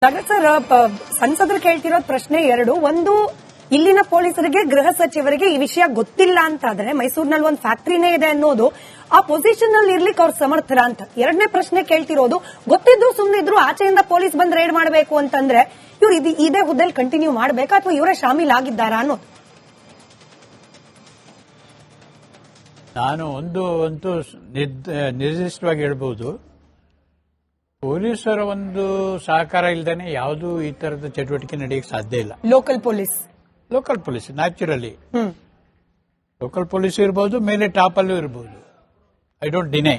Nagaraj sir, ಸಂಸದರು ಕೇಳ್ತಿರೋದ್ ಪ್ರಶ್ನೆ ಎರಡು. ಒಂದು, ಇಲ್ಲಿನ ಪೊಲೀಸರಿಗೆ ಗೃಹ ಸಚಿವರಿಗೆ ಈ ವಿಷಯ ಗೊತ್ತಿಲ್ಲ ಅಂತಾದ್ರೆ ಮೈಸೂರಿನಲ್ಲಿ ಒಂದು ಫ್ಯಾಕ್ಟರಿನೇ ಇದೆ ಅನ್ನೋದು ಆ ಪೊಸಿಷನ್ ನಲ್ಲಿ ಇರ್ಲಿಕ್ಕೆ ಅವ್ರು ಸಮರ್ಥರ ಅಂತ. ಎರಡನೇ ಪ್ರಶ್ನೆ ಕೇಳ್ತಿರೋದು, ಗೊತ್ತಿದ್ರು ಸುಮ್ಮನಿದ್ರು ಆಚೆಯಿಂದ ಪೊಲೀಸ್ ಬಂದ್ ರೇಡ್ ಮಾಡಬೇಕು ಅಂತಂದ್ರೆ ಇವ್ರು ಇದೇ ಹುದ್ದೆಯಲ್ಲಿ ಕಂಟಿನ್ಯೂ ಮಾಡಬೇಕಾ ಅಥವಾ ಇವರೇ ಶಾಮೀಲ್ ಆಗಿದ್ದಾರಾ ಅನ್ನೋದು. ನಾನು ಅಂತೂ ನಿರ್ದಿಷ್ಟವಾಗಿ ಹೇಳ್ಬೋದು, ಪೊಲೀಸರ ಒಂದು ಸಹಕಾರ ಇಲ್ಲದೇನೆ ಯಾವುದೂ ಈ ತರದ ಚಟುವಟಿಕೆ ನಡೆಯಕ್ಕೆ ಸಾಧ್ಯ ಇಲ್ಲ. Local police naturally local police ಇರಬಹುದು, ಮೇಲೆ ಟಾಪ್ ಅಲ್ಲೂ ಇರಬಹುದು. I don't deny.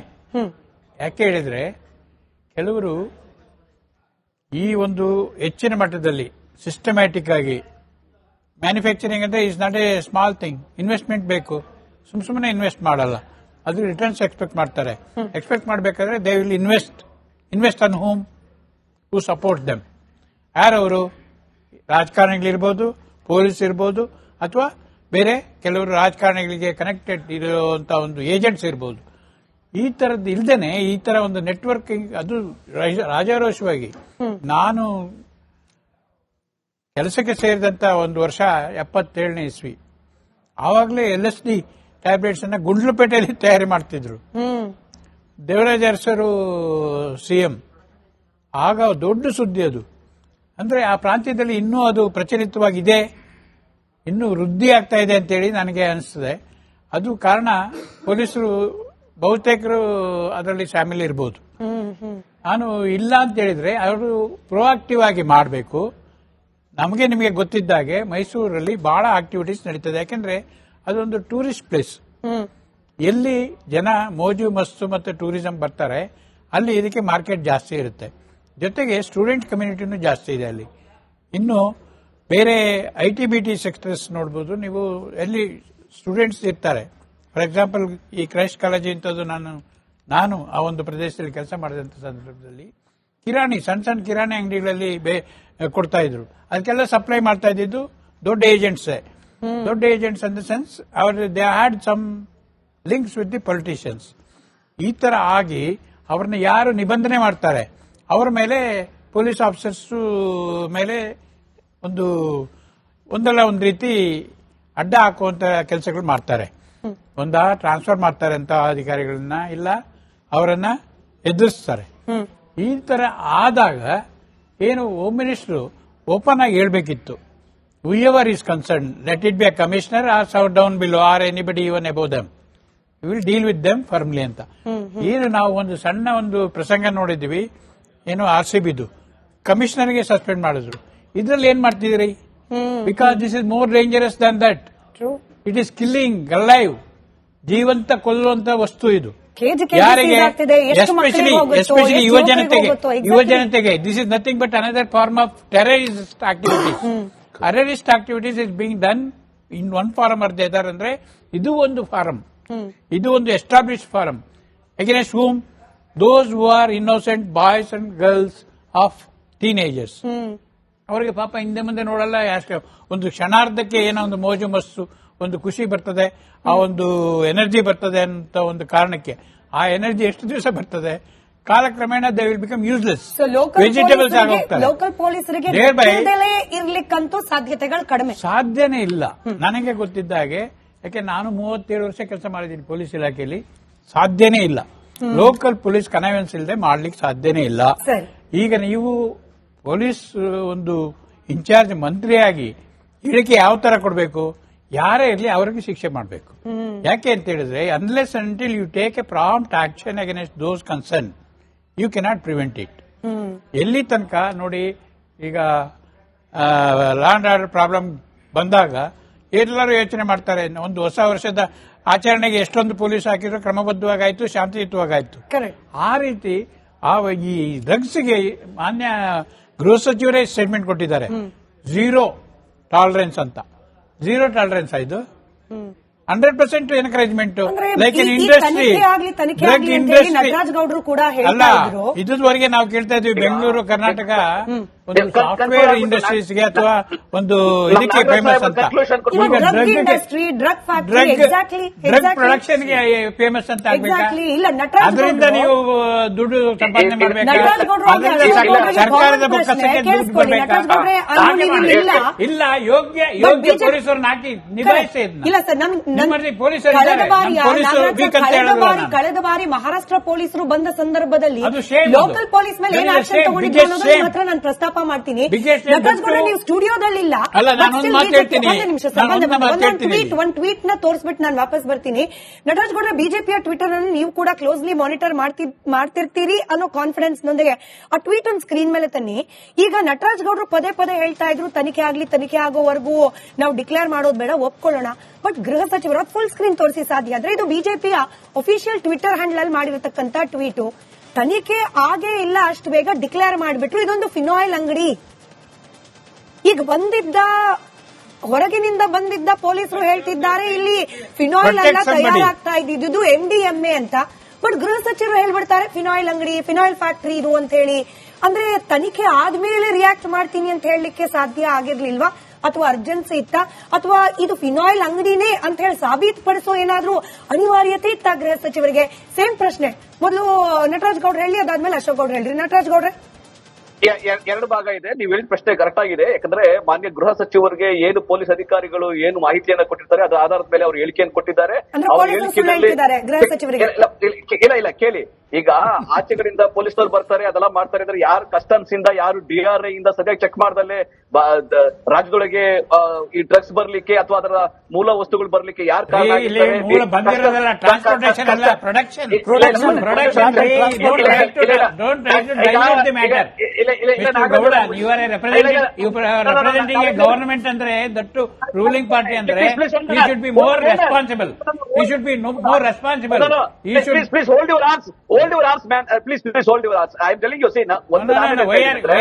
ಯಾಕೆ ಹೇಳಿದ್ರೆ ಕೆಲವರು ಈ ಒಂದು ಹೆಚ್ಚಿನ ಮಟ್ಟದಲ್ಲಿ ಸಿಸ್ಟಮ್ಯಾಟಿಕ್ ಆಗಿ ಮ್ಯಾನುಫ್ಯಾಕ್ಚರಿಂಗ್ ಅಂದ್ರೆ is not a small thing. Investment ಬೇಕು, ಸುಮ್ಮನೆ ಇನ್ವೆಸ್ಟ್ ಮಾಡಲ್ಲ, ಅದು ರಿಟರ್ನ್ಸ್ ಎಕ್ಸ್ಪೆಕ್ಟ್ ಮಾಡ್ತಾರೆ. ಎಕ್ಸ್ಪೆಕ್ಟ್ ಮಾಡಬೇಕಾದ್ರೆ they will invest on home to support them. ಯಾರವರು? ರಾಜಕಾರಣಿಗಳಿರ್ಬೋದು, ಪೊಲೀಸ್ ಇರ್ಬೋದು, ಅಥವಾ ಬೇರೆ ಕೆಲವರು ರಾಜಕಾರಣಿಗಳಿಗೆ ಕನೆಕ್ಟೆಡ್ ಇರುವಂತಹ ಒಂದು ಏಜೆಂಟ್ಸ್ ಇರ್ಬೋದು. ಈ ತರದ್ದು ಇಲ್ದೇನೆ ಈ ತರ ಒಂದು ನೆಟ್ವರ್ಕಿಂಗ್ ಅದು ರಾಜಾರೋಷವಾಗಿ. ನಾನು ಕೆಲಸಕ್ಕೆ ಸೇರಿದಂತ ಒಂದು ವರ್ಷ 77ನೇ ಇಸ್ವಿ. ಆವಾಗಲೇ LSD ಟ್ಯಾಬ್ಲೆಟ್ಸ್ ಅನ್ನ ಗುಂಡ್ಲುಪೇಟೆಯಲ್ಲಿ ತಯಾರಿ ಮಾಡ್ತಿದ್ರು. ದೇವರಾಜ ಅರಸರು CM. ಆಗ ದೊಡ್ಡ ಸುದ್ದಿ ಅದು. ಅಂದ್ರೆ ಆ ಪ್ರಾಂತ್ಯದಲ್ಲಿ ಇನ್ನೂ ಅದು ಪ್ರಚಲಿತವಾಗಿದೆ, ಇನ್ನೂ ವೃದ್ಧಿ ಆಗ್ತಾ ಇದೆ ಅಂತೇಳಿ ನನಗೆ ಅನಿಸ್ತದೆ. ಅದು ಕಾರಣ ಪೊಲೀಸರು ಬಹುತೇಕರು ಅದರಲ್ಲಿ ಶಾಮೀಲ್ ಇರಬಹುದು. ನಾನು ಇಲ್ಲ ಅಂತ ಹೇಳಿದ್ರೆ ಅವರು ಪ್ರೊಆಕ್ಟಿವ್ ಆಗಿ ಮಾಡಬೇಕು. ನಿಮಗೆ ಗೊತ್ತಿದ್ದಾಗೆ ಮೈಸೂರಲ್ಲಿ ಬಹಳ ಆಕ್ಟಿವಿಟೀಸ್ ನಡೀತದೆ. ಯಾಕೆಂದ್ರೆ ಅದೊಂದು ಟೂರಿಸ್ಟ್ ಪ್ಲೇಸ್. ಎಲ್ಲಿ ಜನ ಮೋಜು ಮಸ್ತು ಮತ್ತು ಟೂರಿಸಂ ಬರ್ತಾರೆ ಅಲ್ಲಿ ಇದಕ್ಕೆ ಮಾರ್ಕೆಟ್ ಜಾಸ್ತಿ ಇರುತ್ತೆ. ಜೊತೆಗೆ ಸ್ಟೂಡೆಂಟ್ ಕಮ್ಯುನಿಟಿನೂ ಜಾಸ್ತಿ ಇದೆ ಅಲ್ಲಿ. ಇನ್ನು ಬೇರೆ IT-BT ಸೆಕ್ಟರ್ಸ್ ನೋಡಬಹುದು ನೀವು, ಎಲ್ಲಿ ಸ್ಟೂಡೆಂಟ್ಸ್ ಇರ್ತಾರೆ. ಫಾರ್ ಎಕ್ಸಾಂಪಲ್ ಈ ಕ್ರೈಸ್ಟ್ ಕಾಲೇಜ್ ಇಂಥದ್ದು ನಾನು ಆ ಒಂದು ಪ್ರದೇಶದಲ್ಲಿ ಕೆಲಸ ಮಾಡಿದಂಥ ಸಂದರ್ಭದಲ್ಲಿ ಸಣ್ಣ ಕಿರಾಣಿ ಅಂಗಡಿಗಳಲ್ಲಿ ಕೊಡ್ತಾ ಇದ್ರು. ಅದಕ್ಕೆಲ್ಲ ಸಪ್ಲೈ ಮಾಡ್ತಾ ಇದ್ದಿದ್ದು ದೊಡ್ಡ agents in the sense they had some links with the politicians. ಈ ತರ ಆಗಿ ಅವ್ರನ್ನ ಯಾರು ನಿಬಂಧನೆ ಮಾಡ್ತಾರೆ ಅವರ ಮೇಲೆ ಪೊಲೀಸ್ ಆಫೀಸರ್ಸ್ ಮೇಲೆ ಒಂದಲ್ಲ ಒಂದು ರೀತಿ ಅಡ್ಡ ಹಾಕುವಂತ ಕೆಲಸಗಳು ಮಾಡ್ತಾರೆ. ಟ್ರಾನ್ಸ್ಫರ್ ಮಾಡ್ತಾರೆ ಅಂತ ಅಧಿಕಾರಿಗಳನ್ನ, ಇಲ್ಲ ಅವರನ್ನ ಎದುರಿಸ್ತಾರೆ. ಈ ತರ ಆದಾಗ ಏನು ಹೋಮ್ ಮಿನಿಸ್ಟರ್ ಓಪನ್ ಆಗಿ ಹೇಳ್ಬೇಕಿತ್ತು, whoever is concerned, let it be a commissioner or serve down below or anybody even above them, we will deal with them firmly ಅಂತ. ಏನು ನಾವು ಒಂದು ಸಣ್ಣ ಒಂದು ಪ್ರಸಂಗ ನೋಡಿದ್ವಿ, ಏನು RCBದು ಕಮಿಷನರ್ಗೆ ಸಸ್ಪೆಂಡ್ ಮಾಡಿದ್ರು. ಇದ್ರಲ್ಲಿ ಏನ್ ಮಾಡ್ತಿದ್ರಿ? Because this is more dangerous than that. It is killing alive. ಜೀವಂತ ಕೊಲ್ಲುವಂತ ವಸ್ತು ಇದು. ಯಾರಿಗೆ? ಎಸ್ಪೆಷಲಿ ಯುವ ಜನತೆಗೆ this is nothing but another form of terrorist activities. Terrorist activities is being done in one form or the other. ಅಂದ್ರೆ ಇದು ಒಂದು ಫಾರಮ್, ಇದು ಒಂದು established form against whom? Those who are innocent boys and girls of teenagers. ಅವರಿಗೆ ಪಾಪ ಹಿಂದೆ ಮುಂದೆ ನೋಡಲ್ಲ, ಒಂದು ಕ್ಷಣಾರ್ಧಕ್ಕೆ ಏನೋ ಒಂದು ಮೋಜು ಮಸ್ಸು, ಒಂದು ಖುಷಿ ಬರ್ತದೆ, ಆ ಒಂದು ಎನರ್ಜಿ ಬರ್ತದೆ ಅಂತ ಒಂದು ಕಾರಣಕ್ಕೆ. ಆ ಎನರ್ಜಿ ಎಷ್ಟು ದಿವಸ ಬರ್ತದೆ? ಕಾಲಕ್ರಮೇಣ they will become useless. Vegetables ಆಗಿ ಹೋಗ್ತಾರೆ. ಲೋಕಲ್ ಪೊಲೀಸರಿಗೆ ಇರ್ಲಿಕ್ಕಂತೂ ಸಾಧ್ಯತೆಗಳು ಕಡಿಮೆ, ಸಾಧ್ಯನೇ ಇಲ್ಲ. ನನಗೆ ಗೊತ್ತಿದ್ದ ಹಾಗೆ, ಯಾಕೆ ನಾನು 37 ವರ್ಷ ಕೆಲಸ ಮಾಡಿದ್ದೀನಿ ಪೊಲೀಸ್ ಇಲಾಖೆಯಲ್ಲಿ, ಸಾಧ್ಯನೇ ಇಲ್ಲ. ಲೋಕಲ್ ಪೊಲೀಸ್ ಕನೆವೆನ್ಸ್ ಇಲ್ಲದೆ ಮಾಡ್ಲಿಕ್ಕೆ ಸಾಧ್ಯನೇ ಇಲ್ಲ. ಈಗ ನೀವು ಪೊಲೀಸ್ ಒಂದು ಇನ್ಚಾರ್ಜ್ ಮಂತ್ರಿಯಾಗಿ ಹೇಳಿಕೆ ಯಾವ ತರ ಕೊಡಬೇಕು? ಯಾರೇ ಇರಲಿ ಅವರಿಗೆ ಶಿಕ್ಷೆ ಮಾಡಬೇಕು. ಯಾಕೆ ಅಂತ ಹೇಳಿದ್ರೆ, unless until you take a prompt action against those concern, you cannot prevent it. ಎಲ್ಲಿ ತನಕ ನೋಡಿ, ಈಗ ಲಾ ಅಂಡ್ ಆರ್ಡರ್ ಪ್ರಾಬ್ಲಮ್ ಬಂದಾಗ ಎಲ್ಲರೂ ಯೋಚನೆ ಮಾಡ್ತಾರೆ, ಒಂದು ಹೊಸ ವರ್ಷದ ಆಚರಣೆಗೆ ಎಷ್ಟೊಂದು ಪೊಲೀಸ್ ಹಾಕಿದ್ರು ಕ್ರಮಬದ್ಧವಾಗಾಯ್ತು, ಶಾಂತಿಯುತವಾಗಾಯ್ತು. ಆ ರೀತಿ ಈ ಡ್ರಗ್ಸ್ಗೆ ಮಾನ್ಯ ಗೃಹ ಸಚಿವರೇ ಸ್ಟೇಟ್ಮೆಂಟ್ ಕೊಟ್ಟಿದ್ದಾರೆ, 0 ಟಾಲರೆನ್ಸ್ ಅಂತ. 0 ಟಾಲರೆನ್ಸ್ ಆಯ್ತು, 100% encouragement. Like in industry, drug industry ಅಲ್ಲ. ಇದುವರೆಗೆ ನಾವು ಕೇಳ್ತಾ ಇದ್ವಿ, ಬೆಂಗಳೂರು ಕರ್ನಾಟಕ ಒಂದು ಸಾಫ್ಟ್ವೇರ್ ಇಂಡಸ್ಟ್ರೀಸ್ಗೆ ಅಥವಾ ಒಂದು ಇದಕ್ಕೆ ಫೇಮಸ್ ಅಂತ, ಈಗ drug industry, drug factory, drug ಪ್ರೊಡಕ್ಷನ್ಗೆ ಫೇಮಸ್ ಅಂತ ಆಗ್ಬೇಕಾ? ಇಲ್ಲ, ನಟರಾಜ್ ಅದರಿಂದ ನೀವು ದುಡ್ಡು ಸಂಪಾದನೆ ಮಾಡಬೇಕಾ? ಸರ್ಕಾರದ ಬೊಕ್ಕಸಕ್ಕೆ ದುಡ್ಡು ಬರಬೇಕಾ? ಇಲ್ಲ, ಯೋಗ್ಯ ಪೊಲೀಸರನ್ನ ಹಾಕಿ ನಿಭಾಯಿಸಿ. ಇಲ್ಲ ಸರ್, ಕಳೆದ ಬಾರಿ ಮಹಾರಾಷ್ಟ್ರ ಪೊಲೀಸರು ಬಂದ ಸಂದರ್ಭದಲ್ಲಿ ಲೋಕಲ್ ಪೊಲೀಸ್ ಮೇಲೆ ಏನ್ ಆಕ್ಷನ್ ತಗೊಂಡಿದ್ರು ಅನ್ನೋದನ್ನ ಮಾತ್ರ ನಾನು ಪ್ರಸ್ತಾಪ ಮಾಡ್ತೀನಿ. ನಟರಾಜ್ ಗೌಡ ನೀವು ಸ್ಟುಡಿಯೋದಲ್ಲಿಲ್ಲ, ಒಂದ್ ಟ್ವೀಟ್ ನ ತೋರಿಸ್ಬಿಟ್ಟು ನಾನು ವಾಪಸ್ ಬರ್ತೀನಿ. ನಟರಾಜ್ ಗೌಡ ಬಿಜೆಪಿಯ ಟ್ವಿಟರ್ ಅನ್ನು ನೀವು ಕೂಡ ಕ್ಲೋಸ್ಲಿ ಮಾನಿಟರ್ ಮಾಡ್ತಿರ್ತೀರಿ ಅನ್ನೋ ಕಾನ್ಫಿಡೆನ್ಸ್ ನೊಂದಿಗೆ ಆ ಟ್ವೀಟ್ ಒಂದು ಸ್ಕ್ರೀನ್ ಮೇಲೆ ತನ್ನಿ. ಈಗ ನಟರಾಜ್ ಗೌಡರು ಪದೇ ಪದೇ ಹೇಳ್ತಾ ಇದ್ರು ತನಿಖೆ ಆಗೋವರೆಗೂ ನಾವು ಡಿಕ್ಲೇರ್ ಮಾಡೋದು ಬೇಡ, ಒಪ್ಕೊಳ್ಳೋಣ. ಬಟ್ ಗೃಹ ಸಚಿವರು ಫುಲ್ ಸ್ಕ್ರೀನ್ ತೋರಿಸಿ ಸಾಧ್ಯ ಆದ್ರೆ ಇದು ಬಿಜೆಪಿಯ ಅಫಿಷಿಯಲ್ ಟ್ವಿಟರ್ ಹ್ಯಾಂಡಲ್ ಅಲ್ಲಿ ಮಾಡಿರತಕ್ಕಂತ ಟ್ವೀಟು. ತನಿಖೆ ಆಗೇ ಇಲ್ಲ, ಅಷ್ಟು ಬೇಗ ಡಿಕ್ಲೇರ್ ಮಾಡಿಬಿಟ್ರು. ಇದೊಂದು ಫಿನಾಯಿಲ್ ಅಂಗಡಿ. ಈಗ ಹೊರಗಿನಿಂದ ಬಂದಿದ್ದ ಪೊಲೀಸರು ಹೇಳ್ತಿದ್ದಾರೆ ಇಲ್ಲಿ ಫಿನಾಯಿಲ್ ಎಲ್ಲ ತಯಾರಾಗ್ತಾ ಇದ್ದಿದ್ದು MDMA ಅಂತ. ಬಟ್ ಗೃಹ ಸಚಿವರು ಹೇಳ್ಬಿಡ್ತಾರೆ ಫಿನಾಯಿಲ್ ಅಂಗಡಿ, ಫಿನಾಯಿಲ್ ಫ್ಯಾಕ್ಟರಿ ಇದು ಅಂತ ಹೇಳಿ. ಅಂದ್ರೆ ತನಿಖೆ ಆದ್ಮೇಲೆ ರಿಯಾಕ್ಟ್ ಮಾಡ್ತೀನಿ ಅಂತ ಹೇಳಲಿಕ್ಕೆ ಸಾಧ್ಯ ಆಗಿರ್ಲಿಲ್ವಾ? ಅಥವಾ ಅರ್ಜೆನ್ಸಿ ಇತ್ತ? ಅಥವಾ ಇದು ಫಿನಾಯಿಲ್ ಅಂಗಡಿನೇ ಅಂತ ಹೇಳಿ ಸಾಬೀತುಪಡಿಸೋ ಏನಾದ್ರೂ ಅನಿವಾರ್ಯತೆ ಇತ್ತ ಗೃಹ ಸಚಿವರಿಗೆ? ಸೇಮ್ ಪ್ರಶ್ನೆ. ಮೊದಲು ನಟರಾಜ್ ಗೌಡ್ರು ಹೇಳಿ, ಅದಾದ್ಮೇಲೆ ಅಶೋಕ್ ಗೌಡ್ರು ಹೇಳ್ರಿ. ನಟರಾಜ್ ಗೌಡ್ರೆ, ಎರಡು ಭಾಗ ಇದೆ. ನೀವು ಹೇಳಿದ ಪ್ರಶ್ನೆ ಕರೆಕ್ಟ್ ಆಗಿದೆ. ಯಾಕಂದ್ರೆ ಮಾನ್ಯ ಗೃಹ ಸಚಿವರಿಗೆ ಏನು ಪೊಲೀಸ್ ಅಧಿಕಾರಿಗಳು ಏನು ಮಾಹಿತಿಯನ್ನ ಕೊಟ್ಟಿರ್ತಾರೆ ಅದರ ಆಧಾರದ ಮೇಲೆ ಅವರು ಹೇಳಿಕೆಯನ್ನು ಕೊಟ್ಟಿದ್ದಾರೆ. ಇಲ್ಲ ಕೇಳಿ, ಈಗ ಆಚೆಗಳಿಂದ ಪೊಲೀಸರು ಬರ್ತಾರೆ, ಅದೆಲ್ಲ ಮಾಡ್ತಾರೆ ಅಂದ್ರೆ ಯಾರು ಕಸ್ಟಮ್ಸ್ ಇಂದ, ಯಾರು DRI ಇಂದ ಸರಿಯಾಗಿ ಚೆಕ್ ಮಾಡ್ದಲ್ಲೇ ರಾಜ್ಯದೊಳಗೆ ಈ ಡ್ರಗ್ಸ್ ಬರ್ಲಿಕ್ಕೆ ಅಥವಾ ಅದರ ಮೂಲ ವಸ್ತುಗಳು ಬರ್ಲಿಕ್ಕೆ ಯಾರು ಕಾರಣ? ಗವರ್ಮೆಂಟ್ ಅಂದ್ರೆ ದಟ್ಟು ರೂಲಿಂಗ್ ಪಾರ್ಟಿ ಅಂದ್ರೆ you should be more responsible. You should be more responsible. Hold your arms, man. Please hold your arms. I am telling you, see, now. Why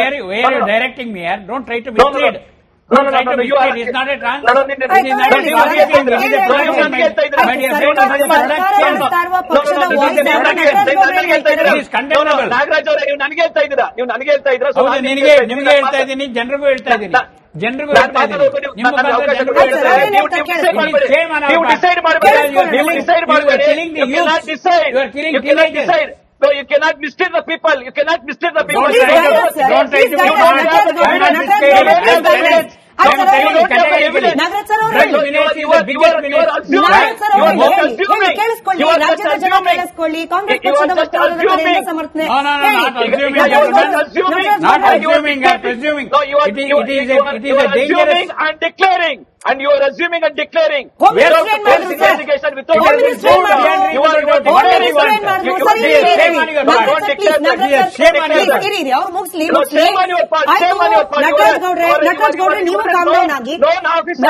are you directing me? Don't try to mislead. Don't try to mislead. It's not a trans. It's condemnable. Nagaraj ಅವರೇ, ನೀವು ನನಗೆ ಹೇಳ್ತಾ ಇದ್ದೀರಾ? ನಿಮ್ಗೆ ಹೇಳ್ತಾ ಇದ್ದೀನಿ, ಜನರಿಗೂ ಹೇಳ್ತಾ ಇದ್ದೀನಿ. ಜನರಿಗೂ No, you cannot mislead the people. You cannot mislead the people. Don't try to And you are assuming and declaring. Where is the investigation without Nataraj ಗೌಡ್ರೆ, ನೀವು ಕಾಮ್ ಡೌನ್ ಆಗಿ. ನನ್ನ ಪ್ರಶ್ನೆ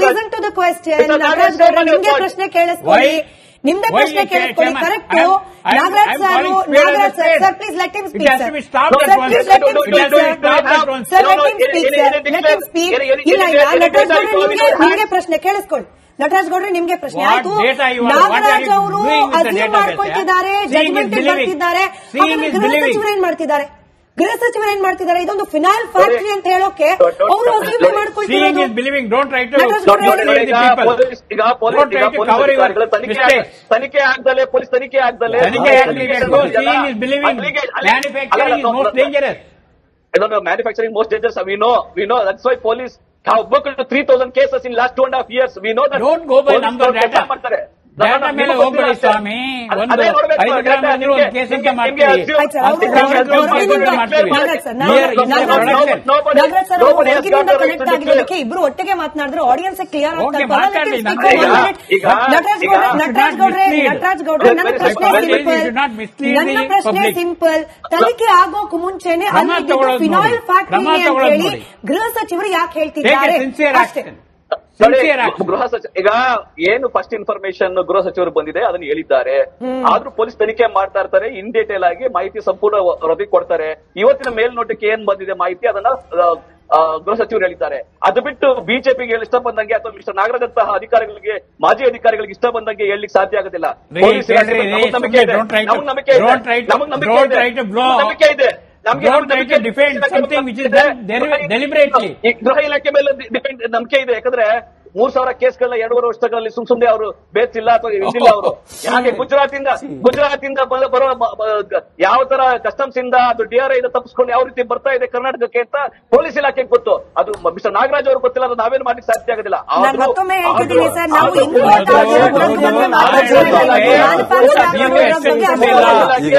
listen to the question. Nataraj ಗೌಡ್ರೆ, ನಿಮ್ಗೆ ಪ್ರಶ್ನೆ ಕೇಳಿಸ್ಕೊಳ್ಳಿ. ನಿಮ್ದೇ ಪ್ರಶ್ನೆ ಕೇಳಿಸ್ಕೊಳ್ಳಿ. Correct. Nagaraj sir, please let him speak. ಇಲ್ಲ, ನಿಮ್ಗೆ ಪ್ರಶ್ನೆ ಕೇಳಿಸ್ಕೊಳ್ಳಿ. ನಟರಾಜ್ ಗೌಡ್ರೆ, ನಿಮ್ಗೆ ಪ್ರಶ್ನೆ ಆಯ್ತು. ನಾಗರಾಜ್ ಅವರು ಅಸ್ಯೂಮ್ ಮಾಡ್ಕೊಳ್ತಿದ್ದಾರೆ, ಜಡ್ಜ್ಮೆಂಟ್ ಬರ್ತಿದ್ದಾರೆ. ಗೃಹ ಸಚಿವರು ಏನ್ ಮಾಡ್ತಿದ್ದಾರೆ? ಇದೊಂದು ಫಿನಾಯಿಲ್ ಫ್ಯಾಕ್ಟರಿ ಅಂತ ಹೇಳೋಕೆ ಅವರು ಅಸ್ಯೂಮ್ ಮಾಡ್ಕೊಳ್ತಿದ್ದಾರೆ. ತನಿಖೆ ಆಗ್ದಲೆ ಪೊಲೀಸ್ ತನಿಖೆ ಆಗ್ದಲೆ manufacturing most dangerous. We know that's why police have booked 3,000 cases in last 2.5 years. We know that. Don't go by number data. Data ಮೇಲೆ ಹೋಗ್ಬೇಡಿ ಸ್ವಾಮಿ. ಒಂದು 5 ಗ್ರಾಮ್ ಅಂದ್ರೆ ಒಂದು ಕೇಸ್ ಅಂತ ಮಾಡ್ತೀವಿ. ಇಬ್ರು ಒಟ್ಟಿಗೆ ಮಾತನಾಡಿದ್ರೆ ಆಡಿಯನ್ಸ್ ಕ್ಲಿಯರ್ ಆಗ್ತಾರೆ. ನನ್ನ ಪ್ರಶ್ನೆ ಸಿಂಪಲ್. ತನಿಖೆ ಆಗೋಕ್ ಮುಂಚೆನೆ ಫಿನಾಯಿಲ್ ಫ್ಯಾಕ್ಟರಿ ಅಂತ ಹೇಳಿ ಗೃಹ ಸಚಿವರು ಯಾಕೆ ಹೇಳ್ತಿದ್ದಾರೆ? ಗೃಹ ಸಚಿವ ಈಗ ಏನು ಫಸ್ಟ್ ಇನ್ಫಾರ್ಮೇಶನ್ ಗೃಹ ಸಚಿವರು ಬಂದಿದೆ ಅದನ್ನು ಹೇಳಿದ್ದಾರೆ. ಆದ್ರೂ ಪೊಲೀಸ್ ತನಿಖೆ ಮಾಡ್ತಾ ಇರ್ತಾರೆ. ಇನ್ ಡೀಟೇಲ್ ಆಗಿ ಮಾಹಿತಿ ಸಂಪೂರ್ಣ ವರದಿ ಕೊಡ್ತಾರೆ. ಇವತ್ತಿನ ಮೇಲ್ನೋಟಕ್ಕೆ ಏನ್ ಬಂದಿದೆ ಮಾಹಿತಿ ಅದನ್ನ ಗೃಹ ಸಚಿವರು ಹೇಳಿದ್ದಾರೆ. ಅದು ಬಿಟ್ಟು ಬಿಜೆಪಿಗೆ ಇಷ್ಟ ಬಂದಂಗೆ ಅಥವಾ ಮಿಸ್ಟರ್ ನಾಗರಾಜ್ ಅಂತಹ ಅಧಿಕಾರಿಗಳಿಗೆ, ಮಾಜಿ ಅಧಿಕಾರಿಗಳಿಗೆ ಇಷ್ಟ ಬಂದಂಗೆ ಹೇಳಲಿಕ್ಕೆ ಸಾಧ್ಯ ಆಗೋದಿಲ್ಲ. ಪೊಲೀಸ್ ಇಲಾಖೆ ಮೇಲೆ ನಮಗೆ ನಂಬಿಕೆ ಇದೆ, ನಮಗೆ ನಂಬಿಕೆ ಇದೆ, ನಮಗೆ ನಂಬಿಕೆ ಇದೆ. ಈ ಗೃಹ ಇಲಾಖೆ ಮೇಲೆ ನಂಬಿಕೆ ಇದೆ. ಯಾಕಂದ್ರೆ 3,000 ಕೇಸ್ಗಳನ್ನ 2.5 ವರ್ಷಗಳಲ್ಲಿ ಸುಮ್ನೆ ಅವರು ಬೇಸಿಲ್ಲ ಅಥವಾ ಇದ್ದಿಲ್ಲ. ಅವರು ಯಾಕೆ ಗುಜರಾತ್ ಇಂದ ಬರೋ ಯಾವ ತರ ಕಸ್ಟಮ್ಸ್ ಇಂದ ಅದು DRI ಇಂದ ತಪ್ಪಿಸ್ಕೊಂಡು ಯಾವ ರೀತಿ ಬರ್ತಾ ಇದೆ ಕರ್ನಾಟಕಕ್ಕೆ ಅಂತ ಪೊಲೀಸ್ ಇಲಾಖೆಗೆ ಗೊತ್ತು. ಅದು ಮಿಸ್ಟರ್ ನಾಗರಾಜ್ ಅವ್ರಿಗೆ ಗೊತ್ತಿಲ್ಲ, ಅದು ನಾವೇನು ಮಾಡ್ಲಿಕ್ಕೆ ಸಾಧ್ಯ ಆಗೋದಿಲ್ಲ. ನಾನು ಮತ್ತೊಮ್ಮೆ ಹೇಳ್ತಿದ್ದೀನಿ ಸರ್, ನಾವು ಆದ್ರೂ-